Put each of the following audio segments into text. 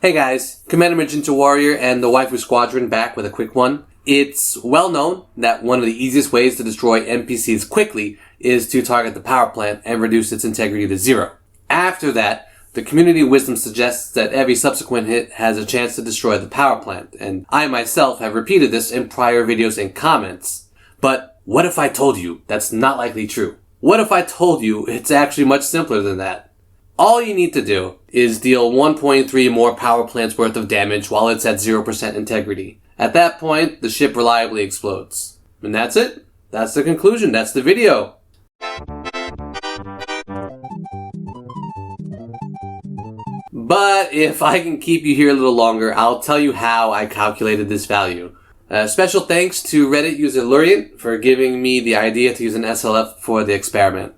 Hey guys, Commander Magenta Warrior and the Waifu Squadron back with a quick one. It's well known that one of the easiest ways to destroy NPCs quickly is to target the power plant and reduce its integrity to 0. After that, the community wisdom suggests that every subsequent hit has a chance to destroy the power plant, and I myself have repeated this in prior videos and comments. But what if I told you that's not likely true? What if I told you it's actually much simpler than that? All you need to do is deal 1.3 more power plants worth of damage while it's at 0% integrity. At that point, the ship reliably explodes. And that's it. That's the conclusion. That's the video. But if I can keep you here a little longer, I'll tell you how I calculated this value. Special thanks to Reddit user Luriant for giving me the idea to use an SLF for the experiment.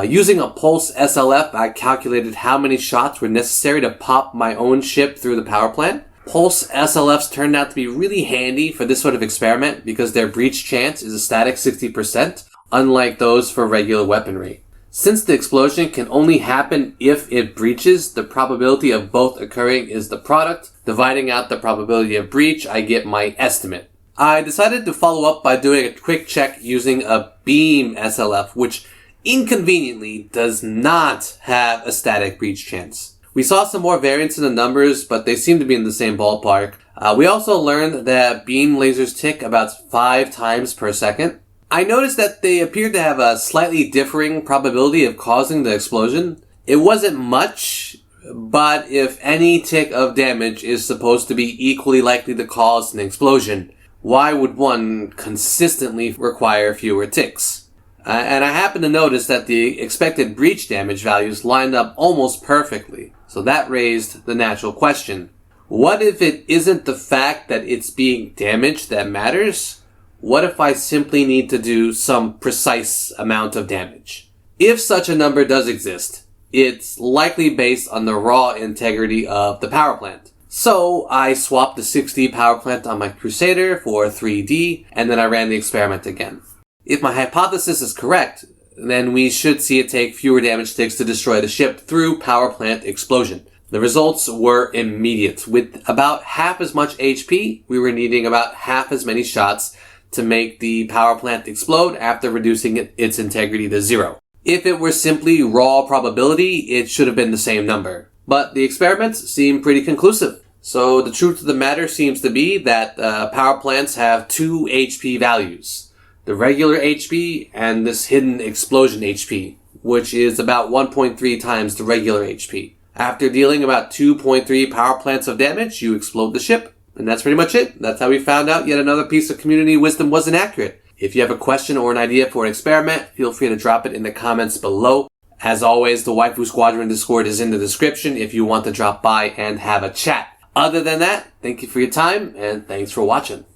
Using a pulse SLF, I calculated how many shots were necessary to pop my own ship through the power plant. Pulse SLFs turned out to be really handy for this sort of experiment because their breach chance is a static 60%, unlike those for regular weaponry. Since the explosion can only happen if it breaches, the probability of both occurring is the product. Dividing out the probability of breach, I get my estimate. I decided to follow up by doing a quick check using a beam SLF, which inconveniently does not have a static breach chance. We saw some more variance in the numbers, but they seem to be in the same ballpark. We also learned that beam lasers tick about 5 times per second. I noticed that they appeared to have a slightly differing probability of causing the explosion. It wasn't much, but if any tick of damage is supposed to be equally likely to cause an explosion, why would one consistently require fewer ticks? And I happened to notice that the expected breach damage values lined up almost perfectly. So that raised the natural question. What if it isn't the fact that it's being damaged that matters? What if I simply need to do some precise amount of damage? If such a number does exist, it's likely based on the raw integrity of the power plant. So I swapped the 6D power plant on my Crusader for 3D, and then I ran the experiment again. If my hypothesis is correct, then we should see it take fewer damage ticks to destroy the ship through power plant explosion. The results were immediate. With about half as much HP, we were needing about half as many shots to make the power plant explode after reducing its integrity to 0. If it were simply raw probability, it should have been the same number. But the experiments seem pretty conclusive. So the truth of the matter seems to be that power plants have 2 HP values. The regular HP and this hidden explosion HP, which is about 1.3 times the regular HP. After dealing about 2.3 power plants of damage, you explode the ship. And that's pretty much it. That's how we found out yet another piece of community wisdom wasn't accurate. If you have a question or an idea for an experiment, feel free to drop it in the comments below. As always, the Waifu Squadron Discord is in the description if you want to drop by and have a chat. Other than that, thank you for your time and thanks for watching.